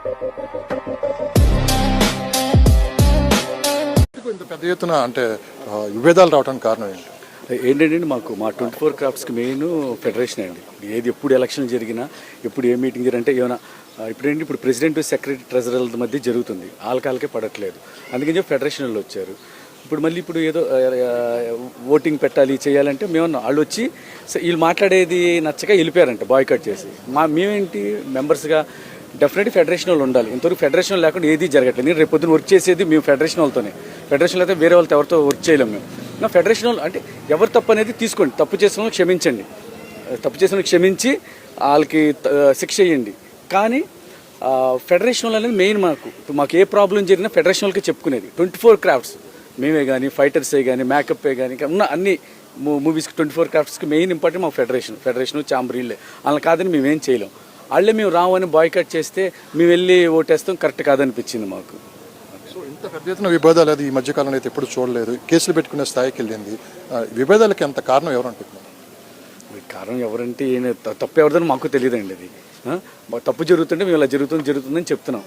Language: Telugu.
ఇంత పెద్ద ఎత్తున అంటే విభేదాలు రావడానికి కారణం ఏంటి? ఏంటంటే మా 24 క్రాఫ్ట్స్కి మెయిన్ ఫెడరేషన్ అండి. ఏది ఎప్పుడు ఎలక్షన్ జరిగినా, ఎప్పుడు ఏ మీటింగ్ జరిగినా ఏమైనా ఇప్పుడు ప్రెసిడెంట్ సెక్రటరీ ట్రెజరర్ల మధ్య జరుగుతుంది, ఆల్కాలకే పడట్లేదు. అందుకని చెప్పి ఫెడరేషన్ వాళ్ళు వచ్చారు. ఇప్పుడు ఏదో ఓటింగ్ పెట్టాలి చేయాలంటే మేము వాళ్ళు వచ్చి వీళ్ళు మాట్లాడేది నచ్చక వెళ్ళిపోయారంట బాయ్కాట్ చేసి. మేమేంటి మెంబర్స్గా డెఫినెట్గా ఫెడరేషన్ వాళ్ళు ఉండాలి. ఇంతవరకు ఫెడరేషన్ లేకుండా ఏది జరగట్లేదు. నేను రేపు పొద్దున్న వర్క్ చేసేది మేము ఫెడరేషన్ వాళ్ళతోనే. ఫెడరేషన్ అయితే వేరే వాళ్ళతో ఎవరితో వర్క్ చేయలేము మేము. నా ఫెడరేషన్ వాళ్ళు అంటే ఎవరు తప్పు అనేది తీసుకోండి, తప్పు చేసిన వాళ్ళకి క్షమించండి, తప్పు చేసిన వాళ్ళకి క్షమించి వాళ్ళకి శిక్ష చేయండి. కానీ ఫెడరేషన్ వాళ్ళు అనేది మెయిన్. మాకు ఏ ప్రాబ్లం జరిగినా ఫెడరేషన్ వాళ్ళకి చెప్పుకునేది. 24 క్రాఫ్ట్స్ మేమే కానీ, ఫైటర్సే కానీ, మేకప్పే కానీ, ఉన్న అన్ని మూవీస్కి 24 క్రాఫ్ట్స్కి మెయిన్ ఇంపార్టెంట్ మాకు ఫెడరేషన్ ఛాంబరీలే. అలా కాదని మేమేం చేయలేం. వాళ్ళే మేము రావని బాయ్కాట్ చేస్తే మేము వెళ్ళి ఓటేస్తాం, కరెక్ట్ కాదనిపించింది మాకు. సో ఇంత పెద్ద ఎత్తున విభేదాలు అది ఈ మధ్యకాలంలో అయితే ఎప్పుడు చూడలేదు, కేసులు పెట్టుకునే స్థాయికి వెళ్ళింది. విభేదాలకి ఎంత కారణం ఎవరు అంటున్నారు? కారణం ఎవరంటే తప్పు ఎవరిదని మాకు తెలియదండి. అది తప్పు జరుగుతుంటే మేము ఇలా జరుగుతుందని చెప్తున్నాం.